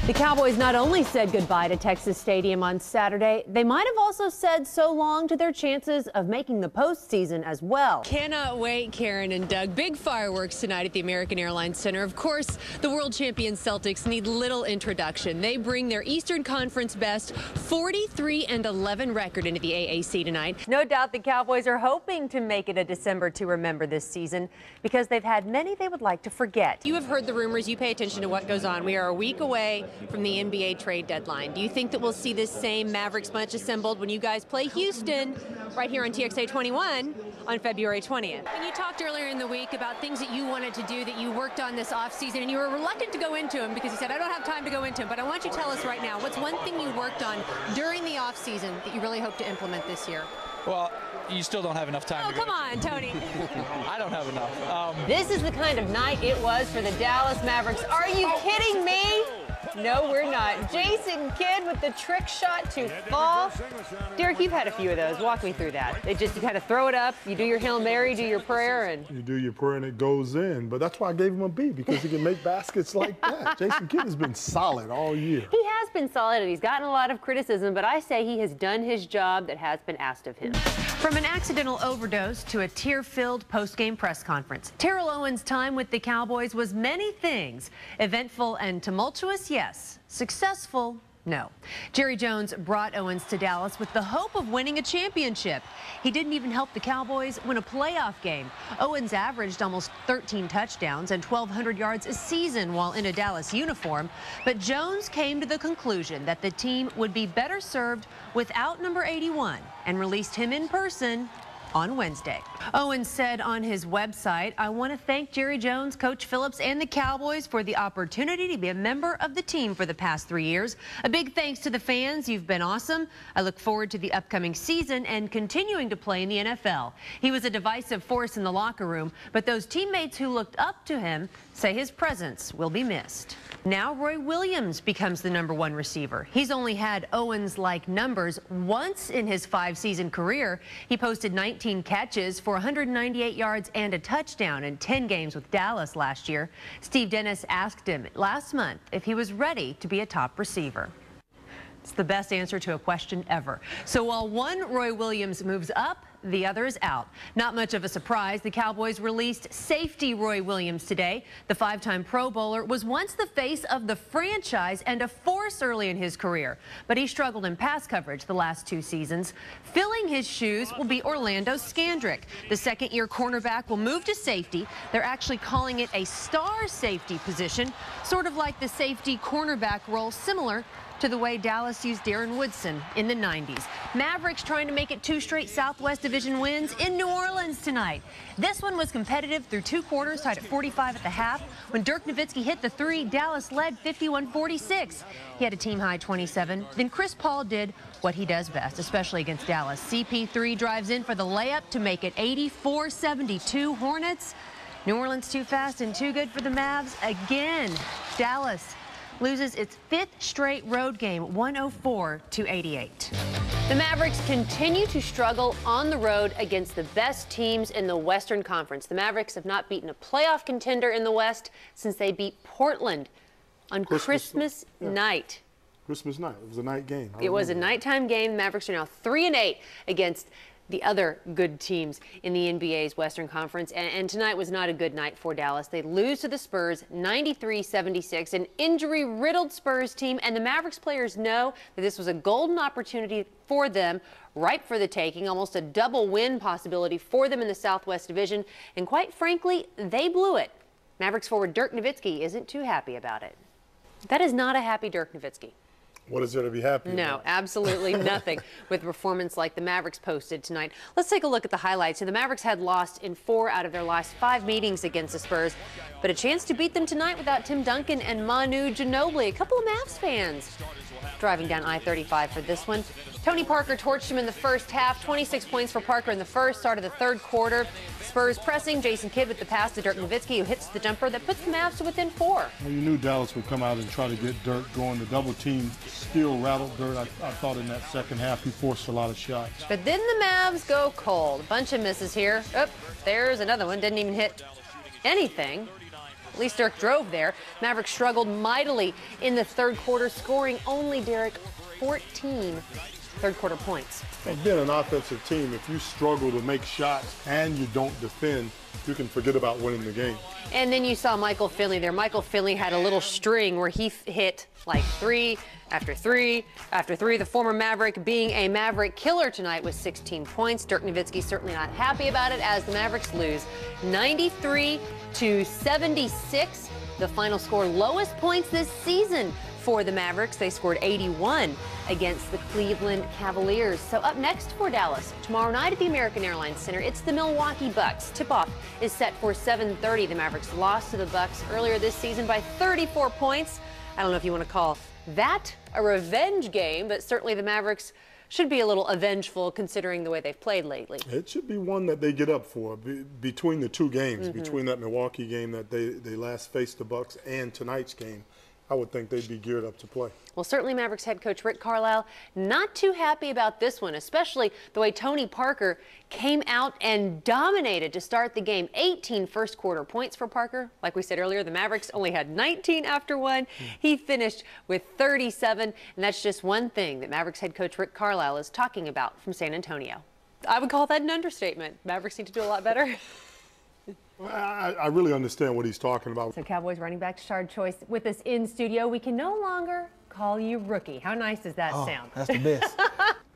The Cowboys not only said goodbye to Texas Stadium on Saturday, they might have also said so long to their chances of making the postseason as well. Cannot wait, Karen and Doug. Big fireworks tonight at the American Airlines Center. Of course, the world champion Celtics need little introduction. They bring their Eastern Conference best 43-11 record into the AAC tonight. No doubt the Cowboys are hoping to make it a December to remember this season because they've had many they would like to forget. You have heard the rumors. You pay attention to what goes on. We are a week away from the NBA trade deadline. Do you think that we'll see this same Mavericks bunch assembled when you guys play Houston right here on TXA 21 on February 20th? And you talked earlier in the week about things that you wanted to do that you worked on this offseason, and you were reluctant to go into them because you said, I don't have time to go into them. But I want you to tell us right now, what's one thing you worked on during the offseason that you really hope to implement this year? Well, you still don't have enough time. Oh, come on, Tony. I don't have enough. This is the kind of night it was for the Dallas Mavericks. Are you kidding me? No, we're not. Jason Kidd with the trick shot to fall. Derek, you've had a few of those. Walk me through that. You kind of throw it up, you do your Hail Mary, do your prayer, and... You do your prayer and it goes in. But that's why I gave him a B, because he can make baskets like that. Jason Kidd has been solid all year. He has been solid, and he's gotten a lot of criticism, but I say he has done his job that has been asked of him. From an accidental overdose to a tear-filled post-game press conference, Terrell Owens' time with the Cowboys was many things. Eventful and tumultuous, yes. Successful, no. Jerry Jones brought Owens to Dallas with the hope of winning a championship. He didn't even help the Cowboys win a playoff game. Owens averaged almost 13 touchdowns and 1,200 yards a season while in a Dallas uniform. But Jones came to the conclusion that the team would be better served without number 81 and released him in person on Wednesday. Owens said on his website, I want to thank Jerry Jones, Coach Phillips, and the Cowboys for the opportunity to be a member of the team for the past 3 years. A big thanks to the fans. You've been awesome. I look forward to the upcoming season and continuing to play in the NFL. He was a divisive force in the locker room, but those teammates who looked up to him say his presence will be missed. Now Roy Williams becomes the #1 receiver. He's only had Owens-like numbers once in his 5-season career. He posted 19 catches for 198 yards and a touchdown in 10 games with Dallas last year. Steve Dennis asked him last month if he was ready to be a top receiver. It's the best answer to a question ever. So while one Roy Williams moves up, the other is out. Not much of a surprise, the Cowboys released safety Roy Williams today. The 5-time Pro Bowler was once the face of the franchise and a force early in his career, but he struggled in pass coverage the last 2 seasons. Filling his shoes will be Orlando Scandrick. The second-year cornerback will move to safety. They're actually calling it a star safety position, sort of like the safety cornerback role, similar to the way Dallas used Darren Woodson in the 90s. Mavericks trying to make it 2 straight Southwest Division wins in New Orleans tonight. This one was competitive through 2 quarters, tied at 45 at the half. When Dirk Nowitzki hit the 3, Dallas led 51-46. He had a team-high 27. Then Chris Paul did what he does best, especially against Dallas. CP3 drives in for the layup to make it 84-72 Hornets. New Orleans too fast and too good for the Mavs. Again, Dallas loses its 5th straight road game, 104-88. The Mavericks continue to struggle on the road against the best teams in the Western Conference. The Mavericks have not beaten a playoff contender in the West since they beat Portland on Christmas night. Christmas night. It was a night game. It was a nighttime game. The Mavericks are now 3-8 against the other good teams in the NBA's Western Conference. And tonight was not a good night for Dallas. They lose to the Spurs 93-76, an injury-riddled Spurs team. And the Mavericks players know that this was a golden opportunity for them, ripe for the taking, almost a double win possibility for them in the Southwest Division. And quite frankly, they blew it. Mavericks forward Dirk Nowitzki isn't too happy about it. That is not a happy Dirk Nowitzki. What is there to be happy about? No, absolutely nothing with a performance like the Mavericks posted tonight. Let's take a look at the highlights. So the Mavericks had lost in 4 out of their last 5 meetings against the Spurs, but a chance to beat them tonight without Tim Duncan and Manu Ginobili. A couple of Mavs fans driving down I-35 for this one. Tony Parker torched him in the first half. 26 points for Parker in the first, start of the 3rd quarter. Spurs pressing. Jason Kidd with the pass to Dirk Nowitzki, who hits the jumper that puts the Mavs to within 4. Well, you knew Dallas would come out and try to get Dirk going. The double team still rattled Dirk. I thought in that second half he forced a lot of shots. But then the Mavs go cold. A bunch of misses here. Oh, there's another one. Didn't even hit anything. At least Dirk drove there. Mavericks struggled mightily in the third quarter, scoring only, Derek, 14 third-quarter points. And being an offensive team, if you struggle to make shots and you don't defend, you can forget about winning the game. And then you saw Michael Finley there. Michael Finley had a little string where he hit like three after three after three. The former Maverick being a Maverick killer tonight with 16 points. Dirk Nowitzki certainly not happy about it as the Mavericks lose 93-76. The final score, lowest points this season for the Mavericks. They scored 81 against the Cleveland Cavaliers. So up next for Dallas, tomorrow night at the American Airlines Center, it's the Milwaukee Bucks. Tip-off is set for 7:30. The Mavericks lost to the Bucks earlier this season by 34 points. I don't know if you want to call that a revenge game, but certainly the Mavericks should be a little avengeful considering the way they've played lately. It should be one that they get up for between the two games, between that Milwaukee game that they last faced the Bucks and tonight's game. I would think they'd be geared up to play. Well, certainly Mavericks head coach Rick Carlisle not too happy about this one, especially the way Tony Parker came out and dominated to start the game. 18 first-quarter points for Parker. Like we said earlier, the Mavericks only had 19 after one. He finished with 37, and that's just one thing that Mavericks head coach Rick Carlisle is talking about from San Antonio. I would call that an understatement. Mavericks need to do a lot better. I really understand what he's talking about. So Cowboys running back Tashard Choice with us in studio. We can no longer call you rookie. How nice does that sound? That's the best.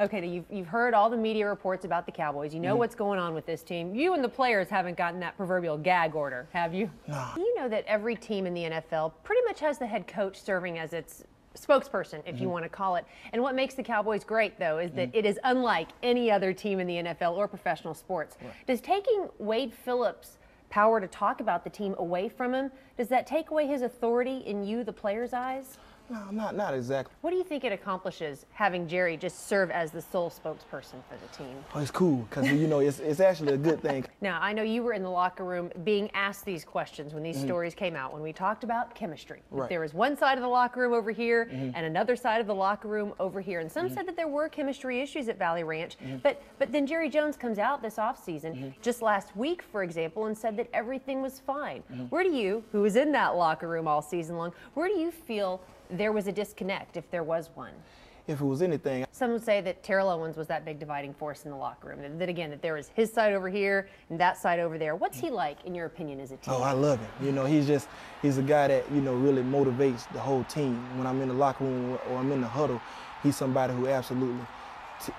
Okay, you've heard all the media reports about the Cowboys. You know what's going on with this team. You and the players haven't gotten that proverbial gag order, have you? No. You know that every team in the NFL pretty much has the head coach serving as its spokesperson, if you want to call it. And what makes the Cowboys great, though, is that it is unlike any other team in the NFL or professional sports. Right. Does taking Wade Phillips' power to talk about the team away from him, does that take away his authority in you, the player's eyes? No, not exactly. What do you think it accomplishes having Jerry just serve as the sole spokesperson for the team? Oh, it's cool because, you know, it's actually a good thing. Now, I know you were in the locker room being asked these questions when these stories came out, when we talked about chemistry. Right. There was one side of the locker room over here and another side of the locker room over here. And some said that there were chemistry issues at Valley Ranch. But then Jerry Jones comes out this offseason, just last week, for example, and said that everything was fine. Where do you, who was in that locker room all season long, where do you feel there was a disconnect, if there was one? If it was anything. Some would say that Terrell Owens was that big dividing force in the locker room. That again, that there was his side over here and that side over there. What's he like, in your opinion, as a team? Oh, I love him. You know, he's a guy that, you know, really motivates the whole team. When I'm in the locker room or I'm in the huddle, he's somebody who absolutely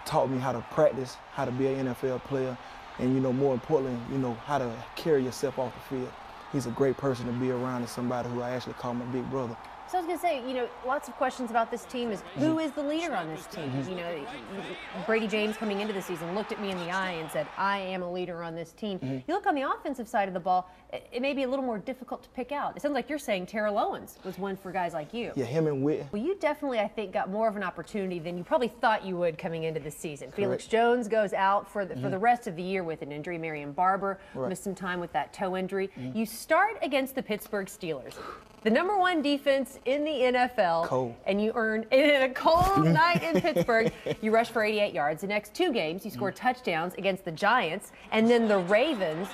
taught me how to practice, how to be an NFL player, and, you know, more importantly, you know, how to carry yourself off the field. He's a great person to be around, and somebody who I actually call my big brother. So I was going to say, you know, lots of questions about this team is who is the leader on this team? You know, Brady James coming into the season looked at me in the eye and said, I am a leader on this team. You look on the offensive side of the ball, it may be a little more difficult to pick out. It sounds like you're saying Terrell Owens was one for guys like you. Yeah, him and Whit. Well, you definitely, I think, got more of an opportunity than you probably thought you would coming into the season. Correct. Felix Jones goes out for the rest of the year with an injury. Marion Barber missed some time with that toe injury. You start against the Pittsburgh Steelers, the #1 defense in the NFL. Cold. And you earn, in a cold night in Pittsburgh, you rush for 88 yards. The next two games, you score touchdowns against the Giants and then the Ravens.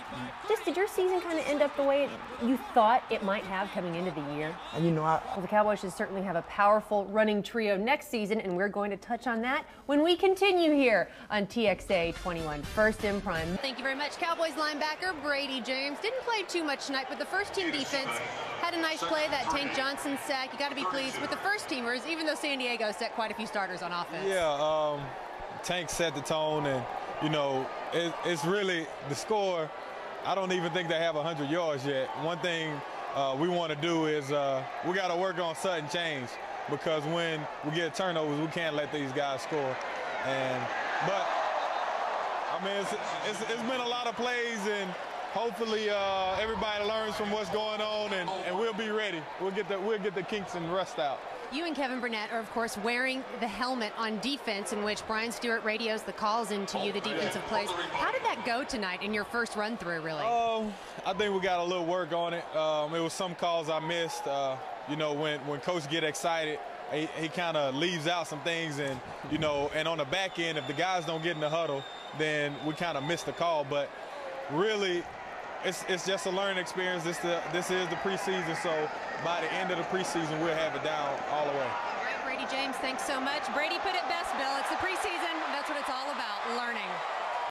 Just did your season kind of end up the way you thought it might have coming into the year? And, you know, Well, the Cowboys should certainly have a powerful running trio next season, and we're going to touch on that when we continue here on TXA 21 First in Prime. Thank you very much. Cowboys linebacker Brady James didn't play too much tonight, but the first-team defense had a nice play, that Tank Johnson sack. You got to be pleased with the first-teamers, even though San Diego set quite a few starters on offense. Yeah, Tank set the tone, and, you know, it's really the score. I don't even think they have 100 yards yet. One thing we want to do is we got to work on sudden change, because when we get turnovers, we can't let these guys score. But I mean, it's been a lot of plays, and hopefully everybody learns from what's going on, and we'll be ready. We'll get the kinks and rust out. You and Kevin Burnett are, of course, wearing the helmet on defense, in which Brian Stewart radios the calls into you, the defensive plays. How did that go tonight in your first run-through, really? I think we got a little work on it. It was some calls I missed. You know, when Coach get excited, he kind of leaves out some things, and, you know, and on the back end, if the guys don't get in the huddle, then we kind of miss the call. But really, it's just a learning experience. This is the preseason, so by the end of the preseason, we'll have it down all the way. All right, Brady James, thanks so much. Brady put it best, Bill. It's the preseason.